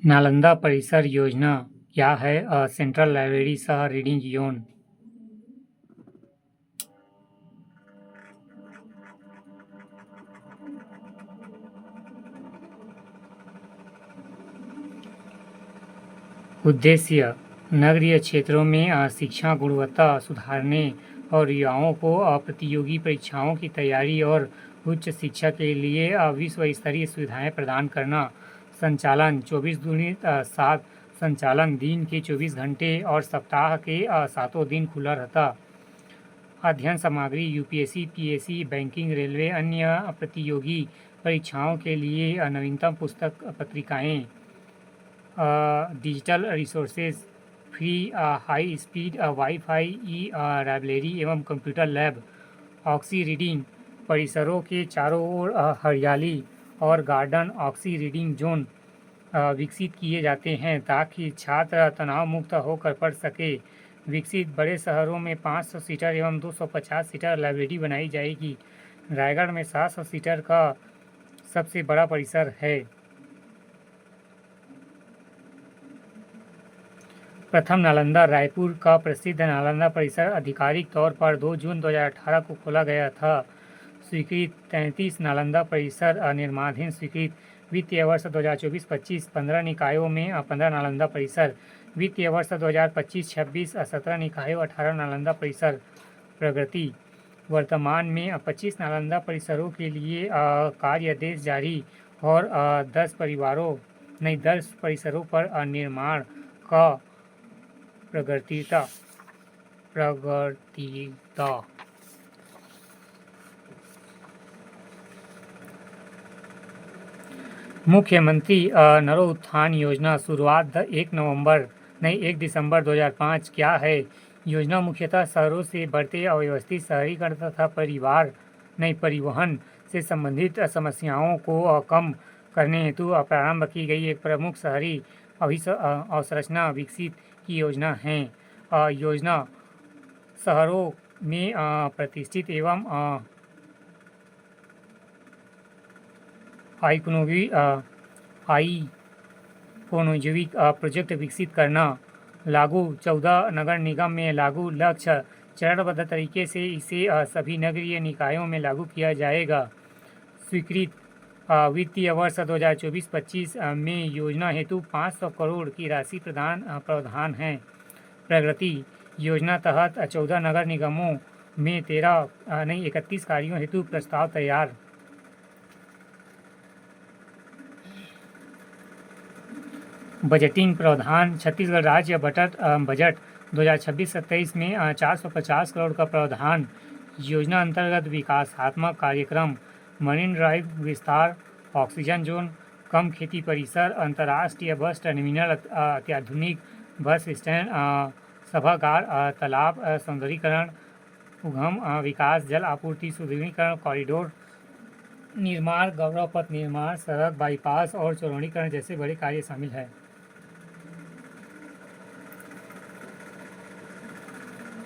नालंदा परिसर योजना क्या है? सेंट्रल लाइब्रेरी सह रीडिंग जोन। उद्देश्य नगरीय क्षेत्रों में शिक्षा गुणवत्ता सुधारने और युवाओं को प्रतियोगी परीक्षाओं की तैयारी और उच्च शिक्षा के लिए विश्व स्तरीय सुविधाएं प्रदान करना। संचालन 24x7। संचालन दिन के 24 घंटे और सप्ताह के 7 दिन खुला रहता। अध्ययन सामग्री यूपीएससी, पीएससी, बैंकिंग, रेलवे, अन्य प्रतियोगी परीक्षाओं के लिए नवीनतम पुस्तक पत्रिकाएं, digital resources, free high speed wifi, library एवं कंप्यूटर लैब। ऑक्सी रीडिंग परिसरों के चारों ओर हरियाली और गार्डन ऑक्सी रीडिंग जोन विकसित किए जाते हैं ताकि छात्र तनाव मुक्त होकर पढ़ सके। विकसित बड़े शहरों में 500 सीटर एवं 250 सीटर लाइब्रेरी बनाई जाएगी। रायगढ़ में 700 सीटर का सबसे बड़ा परिसर है। प्रथम नालंदा रायपुर का प्रसिद्ध नालंदा परिसर आधिकारिक तौर पर 2 जून 2018 को खोला गया था। स्वीकृत 33 नालंदा परिसर निर्माणाधीन। स्वीकृत वित्तीय वर्ष 2024-25 15 निकायों में 15 नालंदा परिसर। वित्तीय वर्ष 2025-26 17 निकायों 18 नालंदा परिसर। प्रगति वर्तमान में 25 नालंदा परिसरों के लिए कार्यादेश जारी और 10 परिसरों पर निर्माण का प्रगतिता। मुख्यमंत्री नरोत्थान योजना शुरुआत 1 दिसंबर 2005। क्या है? योजना मुख्यतः शहरों से बढ़ते अव्यवस्थित शहरीकरण तथा परिवहन से संबंधित समस्याओं को कम करने हेतु प्रारंभ की गई एक प्रमुख शहरी अवसंरचना विकसित की योजना है। योजना शहरों में प्रतिष्ठित एवं आइकोनोजेविक प्रोजेक्ट विकसित करना। लागू 14 नगर निगम में लागू लक्ष्य चरणबद्ध तरीके से इसे सभी नगरीय निकायों में लागू किया जाएगा। स्वीकृत वित्तीय वर्ष 2024-25 में योजना हेतु 500 करोड़ की राशि प्रावधान है। प्रगति योजना तहत 14 नगर निगमों में 31 कार्यों हेतु प्रस्ताव तैयार। बजटिंग प्रावधान छत्तीसगढ़ राज्य बजट 2026-27 में 450 करोड़ का प्रावधान। योजना अंतर्गत विकासात्मक कार्यक्रम मरीन ड्राइव विस्तार, ऑक्सीजन जोन, कम खेती परिसर, अंतर्राष्ट्रीय बस टर्मिनल, अत्याधुनिक बस स्टैंड, सभागार, तालाब सौंदर्यीकरण, उद्गम विकास, जल आपूर्ति सुदृढ़ीकरण, कॉरिडोर निर्माण, गौरव पथ निर्माण, सड़क बाईपास और चौड़ीकरण जैसे बड़े कार्य शामिल हैं।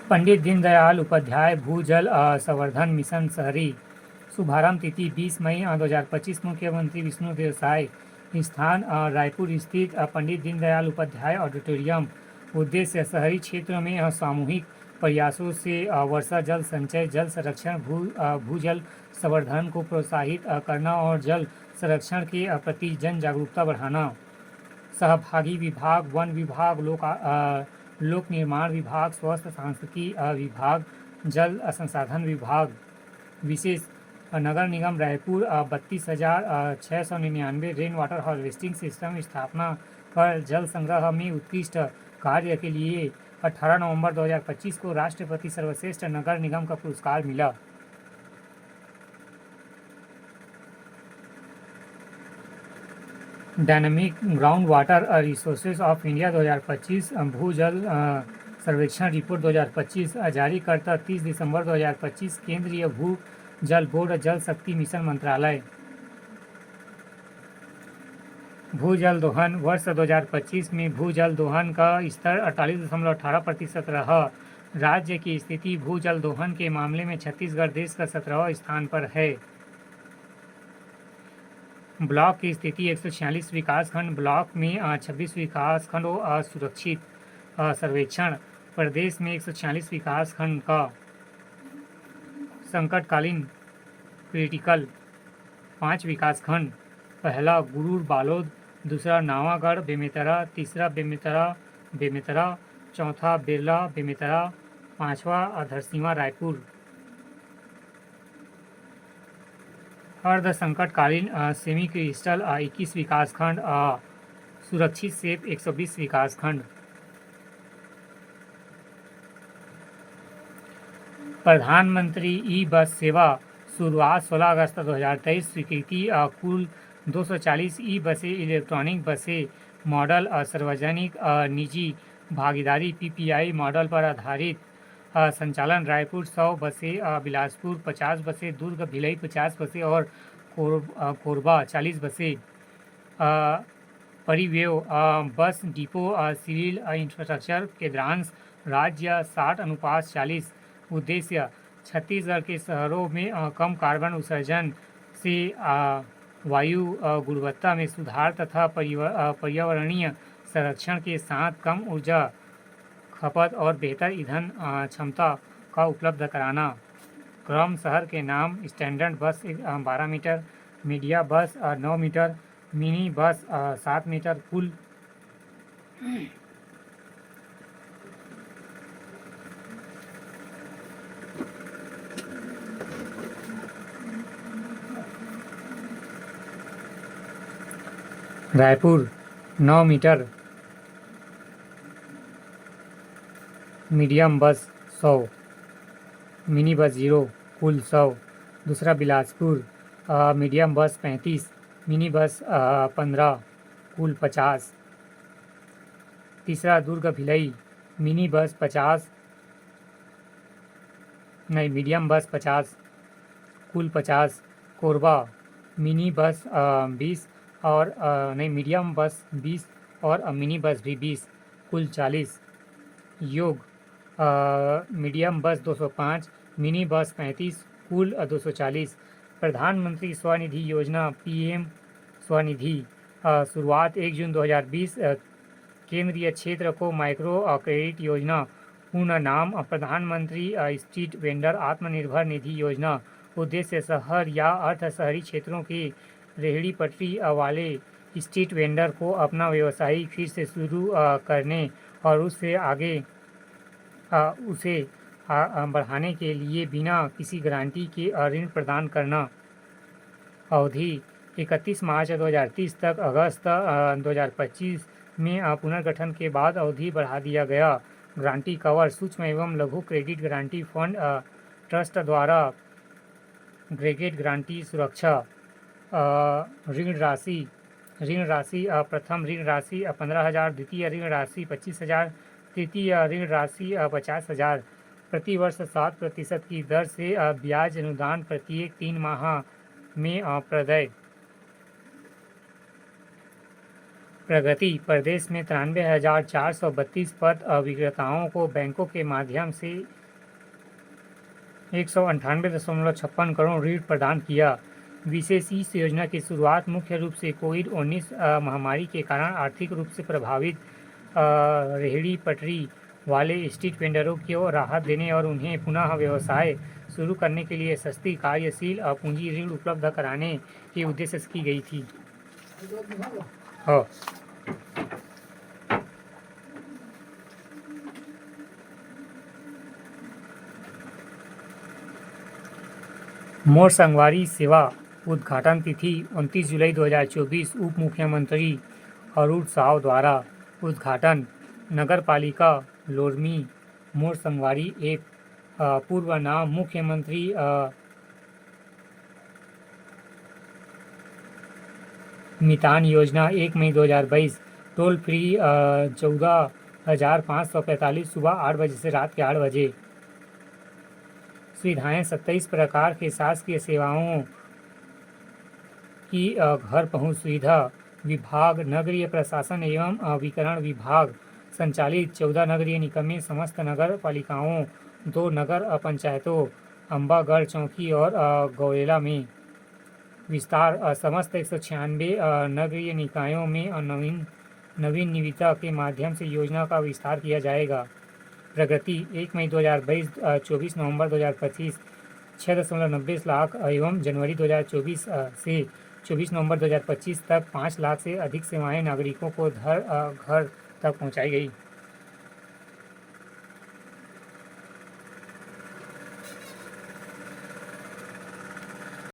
पंडित दीनदयाल उपाध्याय भूजल संवर्धन मिशन शहरी। शुभारंभ तिथि 20 मई 2025। मुख्यमंत्री विष्णुदेव साय। स्थान रायपुर स्थित पंडित दीनदयाल उपाध्याय ऑडिटोरियम। उद्देश्य शहरी क्षेत्रों में सामूहिक प्रयासों से वर्षा जल संचय, जल संरक्षण, भूजल संवर्धन को प्रोत्साहित करना और जल संरक्षण के प्रति जन जागरूकता बढ़ाना। सहभागी विभाग वन विभाग, लोक निर्माण विभाग, स्वास्थ्य सांख्यिकी विभाग, जल संसाधन विभाग। विशेष नगर निगम Raipur 32,699 rain water harvesting system स्थापना पर जल संग्रह में उत्कृष्ट कार्य के लिए 18 नवंबर 2025 को राष्ट्रपति सर्वश्रेष्ठ नगर निगम का पुरस्कार मिला। Dynamic ground water resources of India 2025 भूजल सर्वेक्षण रिपोर्ट 2025 जारीकर्ता 30 दिसंबर 2025 केंद्रीय भू जल बोर्ड, जल शक्ति मिशन मंत्रालय। भूजल दोहन वर्ष 2025 में भूजल दोहन का स्तर 48.18% रहा। राज्य की स्थिति भूजल दोहन के मामले में छत्तीसगढ़ देश का 17वां स्थान पर है। ब्लॉक की स्थिति 146 विकासखंड ब्लॉक में 26 विकासखंडों सुरक्षित सर्वेक्षण। प्रदेश में 146 विकासखंड का संकटकालीन क्रिटिकल 5 विकासखंड। पहला गुरूर बालोद, दूसरा नावागढ़ बेमेतरा, तीसरा बेमेतरा, चौथा बिरला बेमेतरा, पांचवा धरसींवा रायपुर। अर्ध संकटकालीन सेमी क्रिस्टल 21 विकासखंड, सुरक्षित सेप 120 विकासखंड। प्रधानमंत्री ई बस सेवा शुरुआत 16 अगस्त 2023। स्वीकृति कुल 240 ई बसें, इलेक्ट्रॉनिक बसें मॉडल सार्वजनिक निजी भागीदारी PPI मॉडल पर आधारित संचालन। रायपुर 100 बसें, बिलासपुर 50 बसें, दुर्ग भिलाई 50 बसें और कोरबा 40 बसें। परिव्यय बस डिपो सिविल इंफ्रास्ट्रक्चर केंद्रांश राज्य 60:40। उद्देश्य छत्तीसगढ़ के शहरों में कम कार्बन उत्सर्जन से वायु गुणवत्ता में सुधार तथा पर्यावरणीय संरक्षण के साथ कम ऊर्जा खपत और बेहतर ईंधन क्षमता का उपलब्ध कराना। क्रम शहर के नाम स्टैंडर्ड बस 12 मीटर, मीडिया बस 9 मीटर, मिनी बस 7 मीटर। कुल रायपुर 9 मीटर, मीडियम बस 100, मिनी बस 0, कुल 100। दूसरा बिलासपुर मीडियम बस 35, मिनी बस 15, कुल 50। तीसरा दुर्ग भिलाई मिनी बस 50, नहीं मीडियम बस 50, कुल 50। कोरबा मिनी बस 20 और नहीं मीडियम बस 20 और मिनी बस भी 20, कुल 40। योग मीडियम बस 205, मिनी बस 35, कुल 240। प्रधानमंत्री स्वनिधि योजना PM स्वनिधि शुरुआत 1 जून 2020। केंद्रीय क्षेत्र को माइक्रो क्रेडिट योजना। पूर्ण नाम प्रधानमंत्री स्ट्रीट वेंडर आत्मनिर्भर निधि योजना। उद्देश्य शहर या अर्ध शहरी क्षेत्रों के रेहड़ी पटरी वाले स्ट्रीट वेंडर को अपना व्यवसाय फिर से शुरू करने और उसे बढ़ाने के लिए बिना किसी गारंटी के ऋण प्रदान करना। अवधि 31 मार्च 2030 तक। अगस्त 2025 में पुनर्गठन के बाद अवधि बढ़ा दिया गया। गारंटी कवर सूक्ष्म एवं लघु क्रेडिट गारंटी फंड ट्रस्ट द्वारा ग्रेगेट गारंटी सुरक्षा। ऋण राशि प्रथम ऋण राशि 15,000, द्वितीय ऋण राशि 25,000, तृतीय ऋण राशि 50,000। प्रतिवर्ष 7% की दर से ब्याज अनुदान प्रत्येक 3 माह में प्रदय। प्रगति प्रदेश में 93,432 पद विक्रेताओं को बैंकों के माध्यम से 198.56 करोड़ ऋण प्रदान किया। विशेष इस योजना की शुरुआत मुख्य रूप से कोविड-19 महामारी के कारण आर्थिक रूप से प्रभावित रेहड़ी पटरी वाले स्ट्रीट वेंडरों को राहत देने और उन्हें पुनः व्यवसाय शुरू करने के लिए सस्ती कार्यशील पूंजी ऋण उपलब्ध कराने के उद्देश्य से की गई थी। मोर संगवारी सेवा उद्घाटन तिथि 29 जुलाई 2024। उप मुख्यमंत्री अरुण साव द्वारा उद्घाटन। नगर पालिका लोरमी मोर संगवारी ऐप। पूर्व नाम मुख्यमंत्री मितान योजना 1 मई 2022। टोल फ्री 14,545 सुबह 8 बजे से रात के 8 बजे। सुविधाएं 27 प्रकार के शासकीय सेवाओं की घर पहुंच सुविधा। विभाग नगरीय प्रशासन एवं वितरण विभाग संचालित 14 नगरीय निकाय समस्त नगर पालिकाओं 2 नगर पंचायतों अम्बागढ़ चौकी और गौरेला में। विस्तार समस्त 196 नगरीय निकायों में नवीन निविदा के माध्यम से योजना का विस्तार किया जाएगा। प्रगति 1 मई 2022 24 नवंबर 2025 6.90 लाख एवं जनवरी 2024 से 24 नवंबर 2025 तक 5 लाख से अधिक सेवाएं नागरिकों को घर तक पहुंचाई गई।